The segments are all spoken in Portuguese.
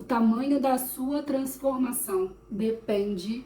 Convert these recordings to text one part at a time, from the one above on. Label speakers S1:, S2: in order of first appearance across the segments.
S1: tamanho da sua transformação depende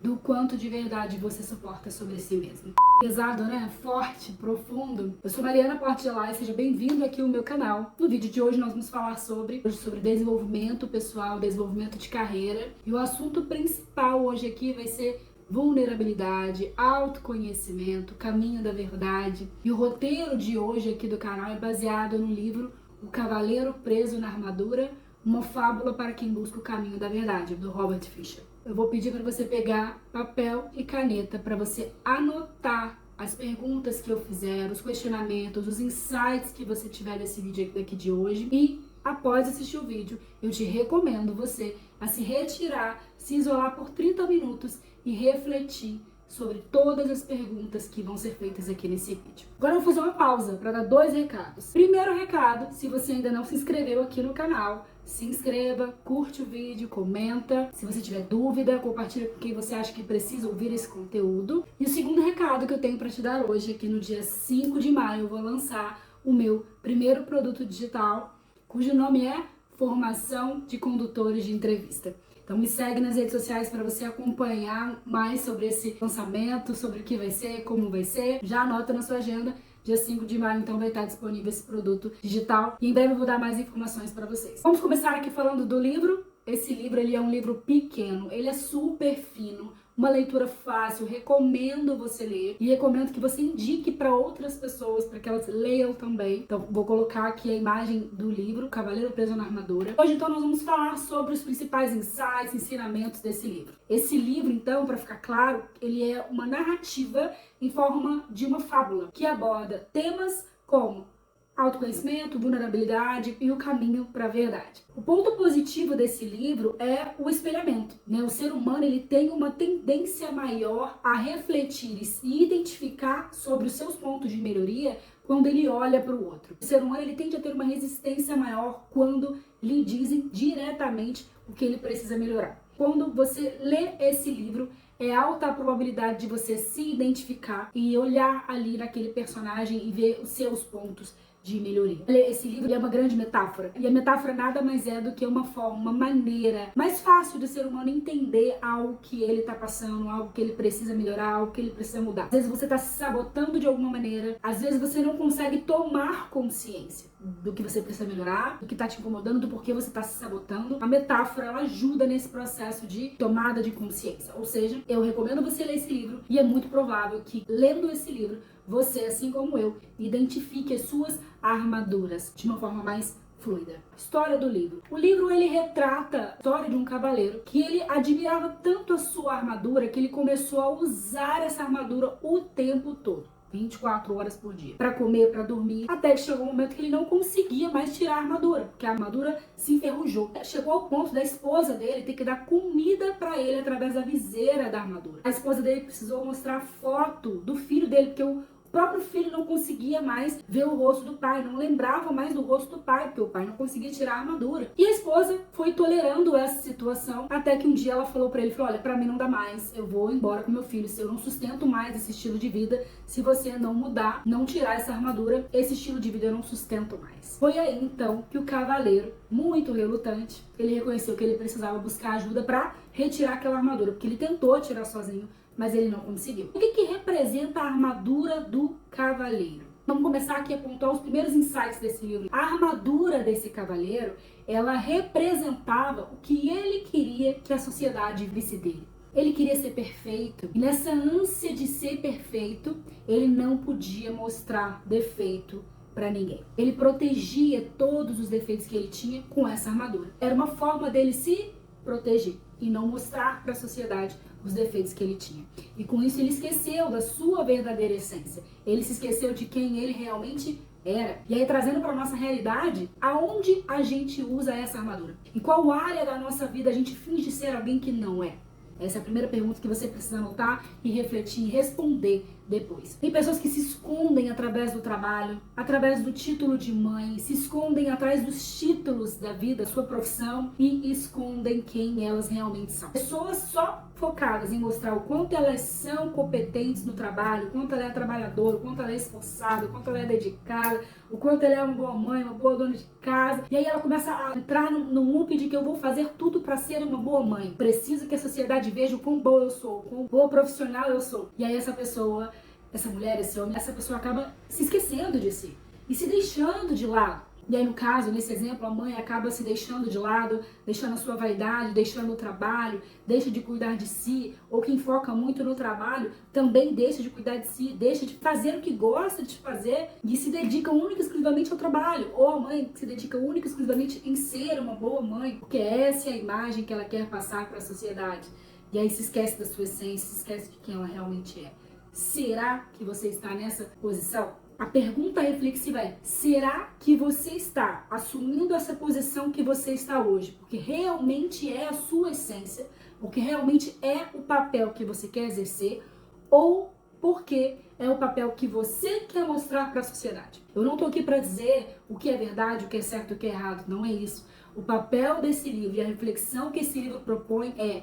S1: do quanto de verdade você suporta sobre si mesmo. Pesado, né? Forte, profundo. Eu sou Mariana Portela e seja bem-vindo aqui ao meu canal. No vídeo de hoje nós vamos falar sobre desenvolvimento pessoal, desenvolvimento de carreira. E o assunto principal hoje aqui vai ser vulnerabilidade, autoconhecimento, caminho da verdade. E o roteiro de hoje aqui do canal é baseado no livro O Cavaleiro Preso na Armadura, uma fábula para quem busca o caminho da verdade, do Robert Fisher. Eu vou pedir para você pegar papel e caneta para você anotar as perguntas que eu fizer, os questionamentos, os insights que você tiver desse vídeo daqui de hoje. E após assistir o vídeo, eu te recomendo você a se retirar, se isolar por 30 minutos e refletir sobre todas as perguntas que vão ser feitas aqui nesse vídeo. Agora eu vou fazer uma pausa para dar 2 recados. Primeiro recado, se você ainda não se inscreveu aqui no canal, se inscreva, curte o vídeo, comenta. Se você tiver dúvida, compartilha com quem você acha que precisa ouvir esse conteúdo. E o segundo recado que eu tenho para te dar hoje é que no dia 5 de maio eu vou lançar o meu primeiro produto digital, cujo nome é Formação de Condutores de Entrevista. Então me segue nas redes sociais para você acompanhar mais sobre esse lançamento, sobre o que vai ser, como vai ser. Já anota na sua agenda, dia 5 de maio então vai estar disponível esse produto digital e em breve eu vou dar mais informações para vocês. Vamos começar aqui falando do livro. Esse livro ele é um livro pequeno, ele é super fino, uma leitura fácil, recomendo você ler e recomendo que você indique para outras pessoas para que elas leiam também. Então vou colocar aqui a imagem do livro, Cavaleiro Preso na Armadura. Hoje então nós vamos falar sobre os principais insights, ensinamentos desse livro. Esse livro então, para ficar claro, ele é uma narrativa em forma de uma fábula que aborda temas como autoconhecimento, vulnerabilidade e o caminho para a verdade. O ponto positivo desse livro é o espelhamento, né? O ser humano ele tem uma tendência maior a refletir e se identificar sobre os seus pontos de melhoria quando ele olha para o outro. O ser humano ele tende a ter uma resistência maior quando lhe dizem diretamente o que ele precisa melhorar. Quando você lê esse livro, é alta a probabilidade de você se identificar e olhar ali naquele personagem e ver os seus pontos de melhoria. Esse livro é uma grande metáfora. E a metáfora nada mais é do que uma forma, uma maneira mais fácil do ser humano entender algo que ele está passando, algo que ele precisa melhorar, algo que ele precisa mudar. Às vezes você está se sabotando de alguma maneira, às vezes você não consegue tomar consciência do que você precisa melhorar, do que está te incomodando, do porquê você está se sabotando. A metáfora, ela ajuda nesse processo de tomada de consciência. Ou seja, eu recomendo você ler esse livro e é muito provável que, lendo esse livro, você, assim como eu, identifique as suas armaduras de uma forma mais fluida. História do livro. O livro ele retrata a história de um cavaleiro que ele admirava tanto a sua armadura que ele começou a usar essa armadura o tempo todo. 24 horas por dia, para comer, para dormir, até que chegou um momento que ele não conseguia mais tirar a armadura, porque a armadura se enferrujou. Chegou ao ponto da esposa dele ter que dar comida para ele através da viseira da armadura. A esposa dele precisou mostrar foto do filho dele, porque o próprio filho não conseguia mais ver o rosto do pai, não lembrava mais do rosto do pai, porque o pai não conseguia tirar a armadura. E a esposa foi tolerando essa situação, até que um dia ela falou pra ele, olha, pra mim não dá mais, eu vou embora com meu filho, se eu não sustento mais esse estilo de vida, se você não mudar, não tirar essa armadura, esse estilo de vida eu não sustento mais. Foi aí então que o cavaleiro, muito relutante, ele reconheceu que ele precisava buscar ajuda pra retirar aquela armadura, porque ele tentou tirar sozinho, mas ele não conseguiu. O que representa a armadura do cavaleiro? Vamos começar aqui a apontar os primeiros insights desse livro. A armadura desse cavaleiro, ela representava o que ele queria que a sociedade visse dele. Ele queria ser perfeito e nessa ânsia de ser perfeito, ele não podia mostrar defeito para ninguém. Ele protegia todos os defeitos que ele tinha com essa armadura. Era uma forma dele se proteger e não mostrar para a sociedade os defeitos que ele tinha. E com isso ele esqueceu da sua verdadeira essência. Ele se esqueceu de quem ele realmente era. E aí, trazendo para nossa realidade, aonde a gente usa essa armadura? Em qual área da nossa vida a gente finge ser alguém que não é? Essa é a primeira pergunta que você precisa anotar e refletir e responder depois. Tem pessoas que se escondem através do trabalho, através do título de mãe, se escondem atrás dos títulos da vida, sua profissão, e escondem quem elas realmente são. Pessoas só focadas em mostrar o quanto elas são competentes no trabalho, o quanto ela é trabalhadora, o quanto ela é esforçada, o quanto ela é dedicada, o quanto ela é uma boa mãe, uma boa dona de casa. E aí ela começa a entrar no loop de que eu vou fazer tudo para ser uma boa mãe. Preciso que a sociedade veja o quão boa eu sou, o quão boa profissional eu sou. E aí essa pessoa, essa mulher, esse homem, essa pessoa acaba se esquecendo de si e se deixando de lado. E aí, no caso, nesse exemplo, a mãe acaba se deixando de lado, deixando a sua vaidade, deixando o trabalho, deixa de cuidar de si, ou quem foca muito no trabalho também deixa de cuidar de si, deixa de fazer o que gosta de fazer e se dedica única e exclusivamente ao trabalho. Ou a mãe que se dedica única e exclusivamente em ser uma boa mãe, porque essa é a imagem que ela quer passar para a sociedade. E aí se esquece da sua essência, se esquece de quem ela realmente é. Será que você está nessa posição? A pergunta reflexiva é: será que você está assumindo essa posição que você está hoje? Porque realmente é a sua essência, porque realmente é o papel que você quer exercer, ou porque é o papel que você quer mostrar para a sociedade? Eu não estou aqui para dizer o que é verdade, o que é certo, o que é errado, não é isso. O papel desse livro e a reflexão que esse livro propõe é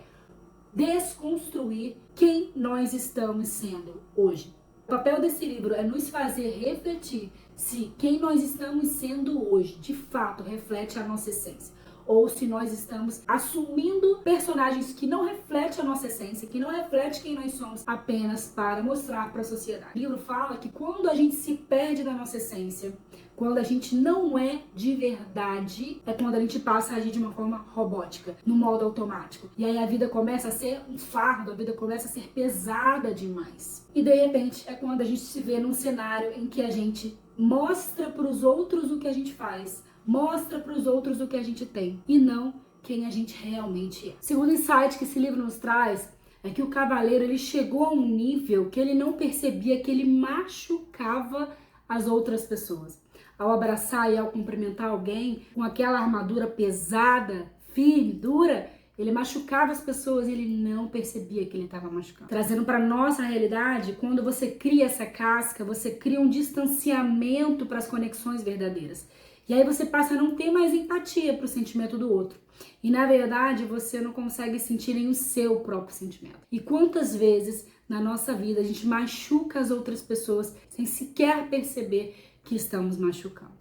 S1: desconstruir quem nós estamos sendo hoje. O papel desse livro é nos fazer refletir se quem nós estamos sendo hoje, de fato, reflete a nossa essência. Ou se nós estamos assumindo personagens que não refletem a nossa essência, que não refletem quem nós somos, apenas para mostrar para a sociedade. O livro fala que quando a gente se perde da nossa essência, quando a gente não é de verdade, é quando a gente passa a agir de uma forma robótica, no modo automático. E aí a vida começa a ser um fardo, a vida começa a ser pesada demais. E de repente é quando a gente se vê num cenário em que a gente mostra para os outros o que a gente faz, mostra para os outros o que a gente tem e não quem a gente realmente é. O segundo insight que esse livro nos traz é que o cavaleiro ele chegou a um nível que ele não percebia que ele machucava as outras pessoas. Ao abraçar e ao cumprimentar alguém com aquela armadura pesada, firme, dura, ele machucava as pessoas e ele não percebia que ele estava machucando. Trazendo para nossa realidade, quando você cria essa casca, você cria um distanciamento para as conexões verdadeiras. E aí você passa a não ter mais empatia para o sentimento do outro. E na verdade você não consegue sentir nem o seu próprio sentimento. E quantas vezes na nossa vida a gente machuca as outras pessoas sem sequer perceber que estamos machucando.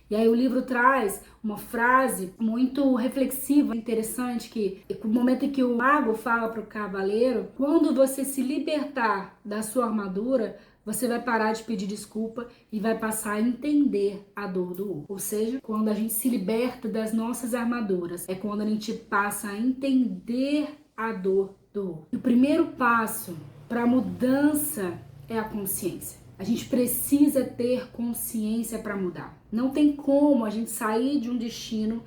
S1: E aí o livro traz uma frase muito reflexiva, interessante, que no momento em que o mago fala para o cavaleiro, quando você se libertar da sua armadura, você vai parar de pedir desculpa e vai passar a entender a dor do outro. Ou seja, quando a gente se liberta das nossas armaduras, é quando a gente passa a entender a dor do outro. E o primeiro passo para a mudança é a consciência. A gente precisa ter consciência para mudar. Não tem como a gente sair de um destino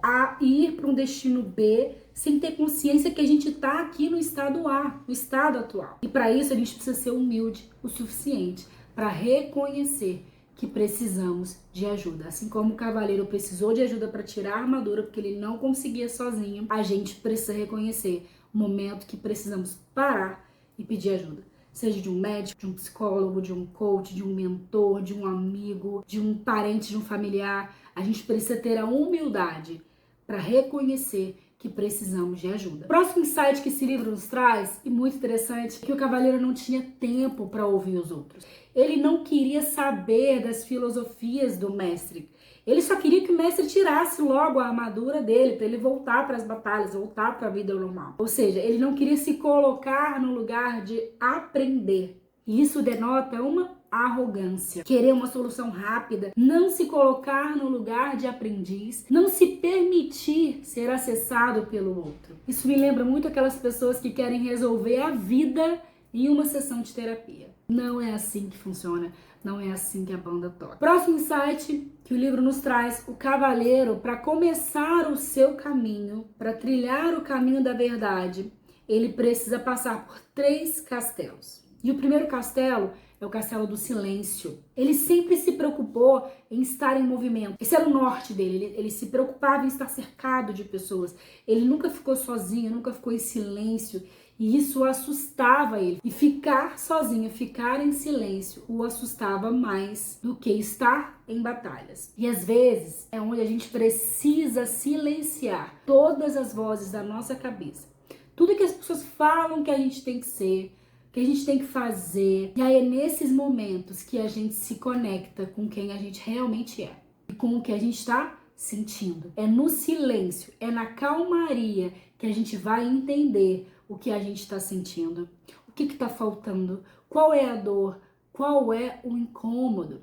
S1: A e ir para um destino B sem ter consciência que a gente está aqui no estado A, no estado atual. E para isso a gente precisa ser humilde o suficiente para reconhecer que precisamos de ajuda. Assim como o cavaleiro precisou de ajuda para tirar a armadura porque ele não conseguia sozinho, a gente precisa reconhecer o momento que precisamos parar e pedir ajuda. Seja de um médico, de um psicólogo, de um coach, de um mentor, de um amigo, de um parente, de um familiar. A gente precisa ter a humildade para reconhecer que precisamos de ajuda. O próximo insight que esse livro nos traz, e muito interessante, é que o cavaleiro não tinha tempo para ouvir os outros. Ele não queria saber das filosofias do mestre. Ele só queria que o mestre tirasse logo a armadura dele para ele voltar para as batalhas, voltar para a vida normal. Ou seja, ele não queria se colocar no lugar de aprender. E isso denota uma arrogância. Querer uma solução rápida, não se colocar no lugar de aprendiz, não se permitir ser acessado pelo outro. Isso me lembra muito aquelas pessoas que querem resolver a vida em uma sessão de terapia. Não é assim que funciona. Não é assim que a banda toca. Próximo insight que o livro nos traz: o cavaleiro, para começar o seu caminho, para trilhar o caminho da verdade, ele precisa passar por 3 castelos. E o primeiro castelo é o castelo do silêncio. Ele sempre se preocupou em estar em movimento. Esse era o norte dele. Ele se preocupava em estar cercado de pessoas. Ele nunca ficou sozinho, nunca ficou em silêncio. E isso assustava ele. E ficar sozinho, ficar em silêncio, o assustava mais do que estar em batalhas. E às vezes é onde a gente precisa silenciar todas as vozes da nossa cabeça. Tudo que as pessoas falam que a gente tem que ser, que a gente tem que fazer. E aí é nesses momentos que a gente se conecta com quem a gente realmente é. E com o que a gente está sentindo. É no silêncio, é na calmaria que a gente vai entender o que a gente está sentindo, o que está faltando, qual é a dor, qual é o incômodo.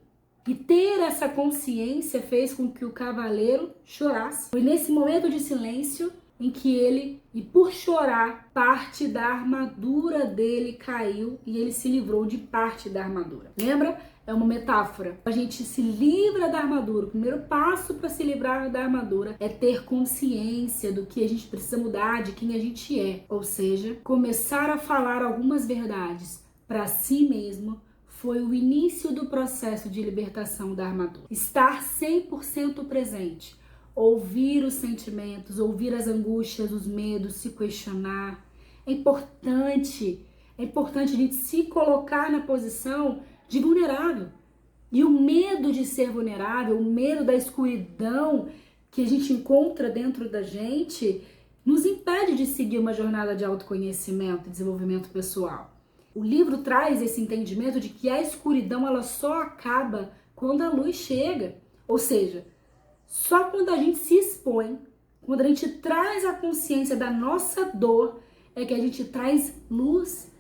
S1: E ter essa consciência fez com que o cavaleiro chorasse. Foi nesse momento de silêncio em que ele, e por chorar, parte da armadura dele caiu e ele se livrou de parte da armadura. Lembra? É uma metáfora. A gente se livra da armadura. O primeiro passo para se livrar da armadura é ter consciência do que a gente precisa mudar, de quem a gente é. Ou seja, começar a falar algumas verdades para si mesmo foi o início do processo de libertação da armadura. Estar 100% presente. Ouvir os sentimentos, ouvir as angústias, os medos, se questionar. É importante a gente se colocar na posição de vulnerável. E o medo de ser vulnerável, o medo da escuridão que a gente encontra dentro da gente, nos impede de seguir uma jornada de autoconhecimento e desenvolvimento pessoal. O livro traz esse entendimento de que a escuridão ela só acaba quando a luz chega. Ou seja, só quando a gente se expõe, quando a gente traz a consciência da nossa dor, é que a gente traz luz.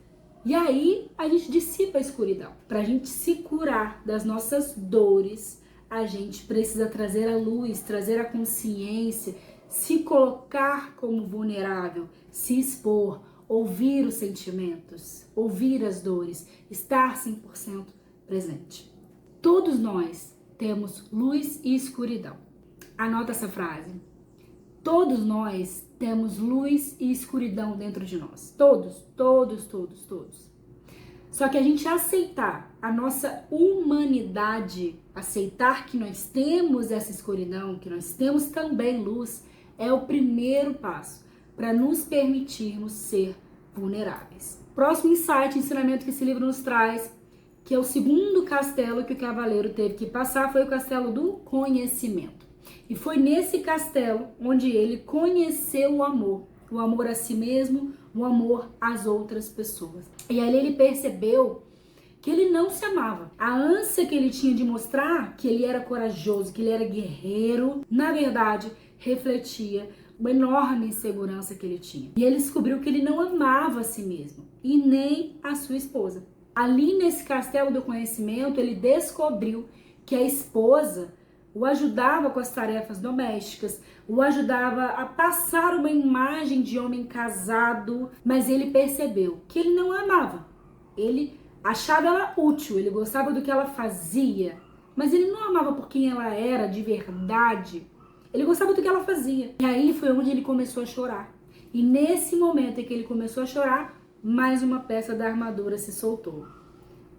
S1: E aí a gente dissipa a escuridão. Para a gente se curar das nossas dores, a gente precisa trazer a luz, trazer a consciência, se colocar como vulnerável, se expor, ouvir os sentimentos, ouvir as dores, estar 100% presente. Todos nós temos luz e escuridão. Anota essa frase. Todos nós temos luz e escuridão dentro de nós. Todos. Só que a gente aceitar a nossa humanidade, aceitar que nós temos essa escuridão, que nós temos também luz, é o primeiro passo para nos permitirmos ser vulneráveis. Próximo insight, ensinamento que esse livro nos traz, que é o segundo castelo que o cavaleiro teve que passar, foi o castelo do conhecimento. E foi nesse castelo onde ele conheceu o amor a si mesmo, o amor às outras pessoas. E ali ele percebeu que ele não se amava. A ânsia que ele tinha de mostrar que ele era corajoso, que ele era guerreiro, na verdade, refletia uma enorme insegurança que ele tinha. E ele descobriu que ele não amava a si mesmo e nem a sua esposa. Ali nesse castelo do conhecimento, ele descobriu que a esposa o ajudava com as tarefas domésticas, o ajudava a passar uma imagem de homem casado, mas ele percebeu que ele não a amava. Ele achava ela útil, ele gostava do que ela fazia, mas ele não amava por quem ela era de verdade. Ele gostava do que ela fazia. E aí foi onde ele começou a chorar. E nesse momento em que ele começou a chorar, mais uma peça da armadura se soltou.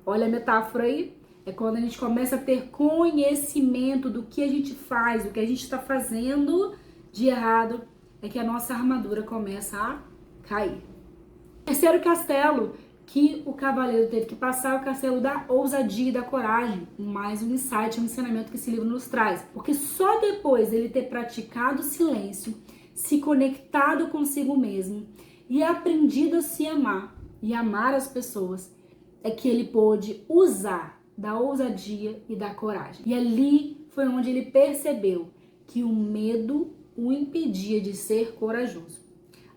S1: Olha a metáfora aí. É quando a gente começa a ter conhecimento do que a gente faz, do que a gente está fazendo de errado, é que a nossa armadura começa a cair. Terceiro castelo que o cavaleiro teve que passar é o castelo da ousadia e da coragem. Mais um insight, um ensinamento que esse livro nos traz. Porque só depois dele ter praticado o silêncio, se conectado consigo mesmo e aprendido a se amar e amar as pessoas, é que ele pôde usar da ousadia e da coragem. E ali foi onde ele percebeu que o medo o impedia de ser corajoso.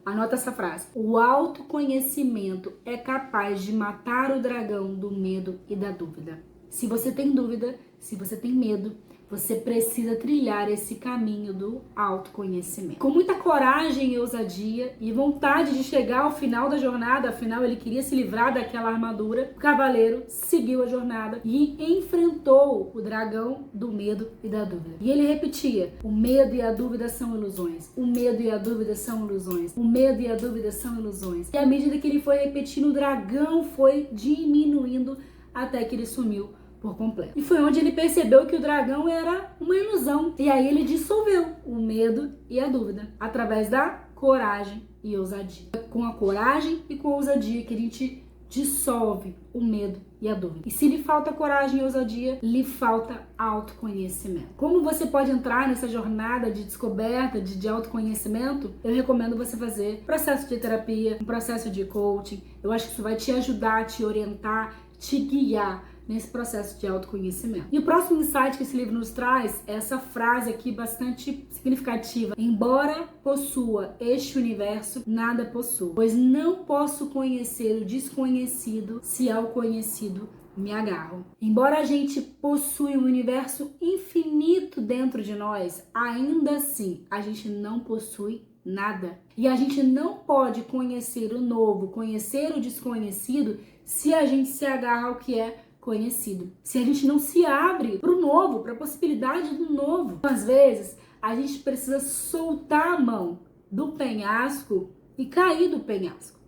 S1: Anota essa frase. O autoconhecimento é capaz de matar o dragão do medo e da dúvida. Se você tem dúvida, se você tem medo, você precisa trilhar esse caminho do autoconhecimento. Com muita coragem e ousadia e vontade de chegar ao final da jornada, afinal ele queria se livrar daquela armadura, o cavaleiro seguiu a jornada e enfrentou o dragão do medo e da dúvida. E ele repetia: o medo e a dúvida são ilusões, o medo e a dúvida são ilusões, o medo e a dúvida são ilusões. E à medida que ele foi repetindo, o dragão foi diminuindo até que ele sumiu por completo. E foi onde ele percebeu que o dragão era uma ilusão. E aí ele dissolveu o medo e a dúvida através da coragem e ousadia. Com a coragem e com a ousadia que a gente dissolve o medo e a dúvida. E se lhe falta coragem e ousadia, lhe falta autoconhecimento. Como você pode entrar nessa jornada de descoberta, de autoconhecimento? Eu recomendo você fazer um processo de terapia, um processo de coaching. Eu acho que isso vai te ajudar, te orientar, te guiar nesse processo de autoconhecimento. E o próximo insight que esse livro nos traz é essa frase aqui bastante significativa. Embora possua este universo, nada possuo, pois não posso conhecer o desconhecido se ao conhecido me agarro. Embora a gente possui um universo infinito dentro de nós, ainda assim a gente não possui nada. E a gente não pode conhecer o novo, conhecer o desconhecido se a gente se agarra ao que é conhecido. Se a gente não se abre para o novo, para a possibilidade do novo. Às vezes, a gente precisa soltar a mão do penhasco e cair do penhasco.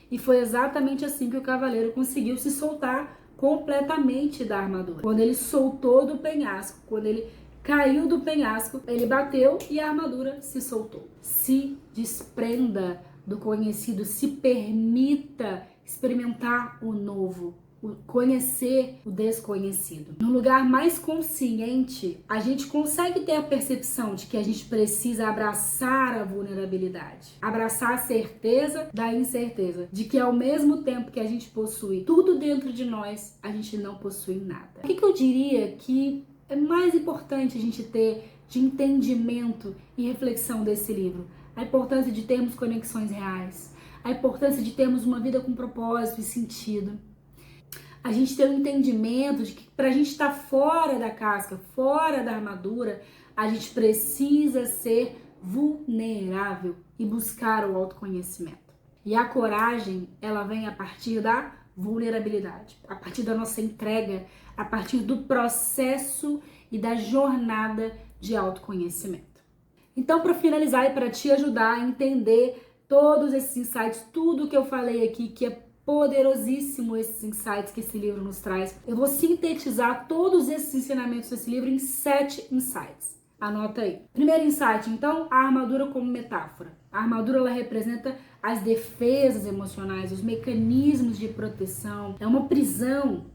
S1: E foi exatamente assim que o cavaleiro conseguiu se soltar completamente da armadura. Quando ele soltou do penhasco, quando ele caiu do penhasco, ele bateu e a armadura se soltou. Se desprenda do conhecido, se permita experimentar o novo, conhecer o desconhecido. No lugar mais consciente, a gente consegue ter a percepção de que a gente precisa abraçar a vulnerabilidade, abraçar a certeza da incerteza, de que ao mesmo tempo que a gente possui tudo dentro de nós, a gente não possui nada. O que eu diria que é mais importante a gente ter de entendimento e reflexão desse livro? A importância de termos conexões reais, a importância de termos uma vida com propósito e sentido. A gente ter um entendimento de que para a gente estar fora da casca, fora da armadura, a gente precisa ser vulnerável e buscar o autoconhecimento. E a coragem, ela vem a partir da vulnerabilidade, a partir da nossa entrega, a partir do processo e da jornada de autoconhecimento. Então, para finalizar e para te ajudar a entender todos esses insights, tudo que eu falei aqui, que é poderosíssimo esses insights que esse livro nos traz, eu vou sintetizar todos esses ensinamentos desse livro em 7 insights. Anota aí. Primeiro insight, então, a armadura como metáfora. A armadura, ela representa as defesas emocionais, os mecanismos de proteção. É uma prisão.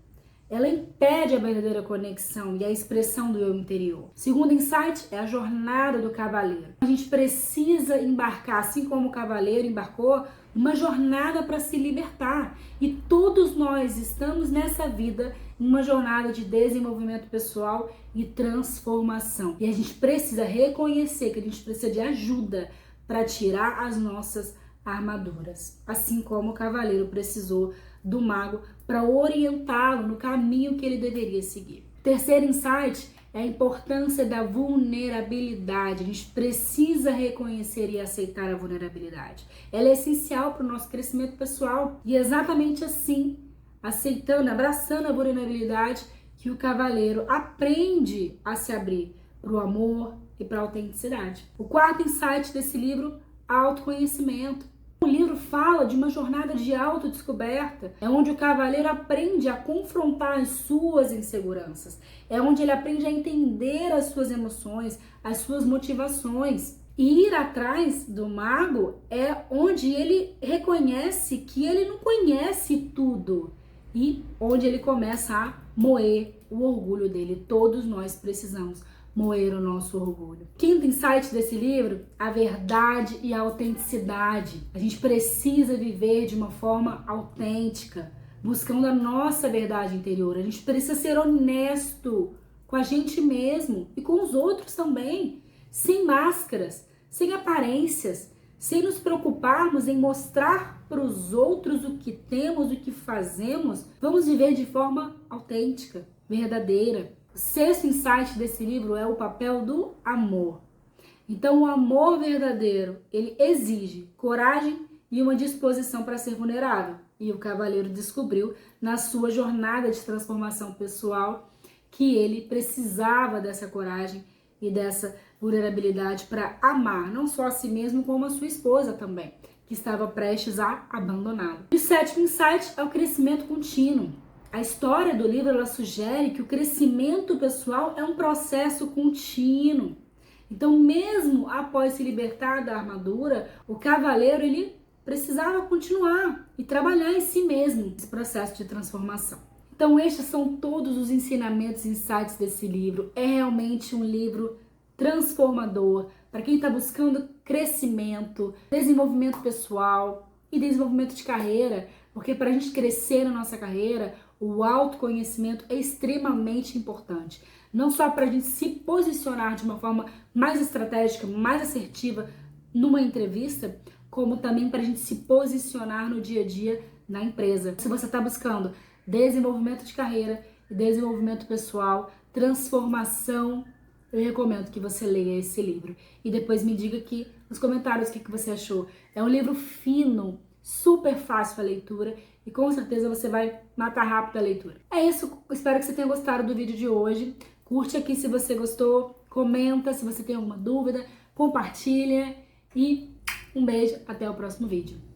S1: Ela impede a verdadeira conexão e a expressão do eu interior. Segundo insight é a jornada do cavaleiro. A gente precisa embarcar, assim como o cavaleiro embarcou, uma jornada para se libertar. E todos nós estamos nessa vida em uma jornada de desenvolvimento pessoal e transformação. E a gente precisa reconhecer que a gente precisa de ajuda para tirar as nossas armaduras. Assim como o cavaleiro precisou do mago para orientá-lo no caminho que ele deveria seguir. Terceiro insight é a importância da vulnerabilidade. A gente precisa reconhecer e aceitar a vulnerabilidade. Ela é essencial para o nosso crescimento pessoal. E é exatamente assim, aceitando, abraçando a vulnerabilidade, que o cavaleiro aprende a se abrir para o amor e para a autenticidade. O quarto insight desse livro, autoconhecimento. O livro fala de uma jornada de autodescoberta, é onde o cavaleiro aprende a confrontar as suas inseguranças, é onde ele aprende a entender as suas emoções, as suas motivações. E ir atrás do mago é onde ele reconhece que ele não conhece tudo e onde ele começa a moer o orgulho dele. Todos nós precisamos moer o nosso orgulho. Quinto insight desse livro, a verdade e a autenticidade. A gente precisa viver de uma forma autêntica, buscando a nossa verdade interior. A gente precisa ser honesto com a gente mesmo e com os outros também, sem máscaras, sem aparências, sem nos preocuparmos em mostrar para os outros o que temos, o que fazemos. Vamos viver de forma autêntica, verdadeira. O sexto insight desse livro é o papel do amor. Então, o amor verdadeiro, ele exige coragem e uma disposição para ser vulnerável. E o cavaleiro descobriu, na sua jornada de transformação pessoal, que ele precisava dessa coragem e dessa vulnerabilidade para amar, não só a si mesmo, como a sua esposa também, que estava prestes a abandoná-lo. E o sétimo insight é o crescimento contínuo. A história do livro, ela sugere que o crescimento pessoal é um processo contínuo. Então, mesmo após se libertar da armadura, o cavaleiro, ele precisava continuar e trabalhar em si mesmo esse processo de transformação. Então, estes são todos os ensinamentos e insights desse livro. É realmente um livro transformador para quem está buscando crescimento, desenvolvimento pessoal e desenvolvimento de carreira, porque para a gente crescer na nossa carreira, o autoconhecimento é extremamente importante. Não só para a gente se posicionar de uma forma mais estratégica, mais assertiva numa entrevista, como também para a gente se posicionar no dia a dia na empresa. Se você está buscando desenvolvimento de carreira e desenvolvimento pessoal, transformação, eu recomendo que você leia esse livro. E depois me diga aqui nos comentários o que você achou. É um livro fino, super fácil a leitura e com certeza você vai matar rápido a leitura. É isso, espero que você tenha gostado do vídeo de hoje. Curte aqui se você gostou, comenta se você tem alguma dúvida, compartilha e um beijo, até o próximo vídeo.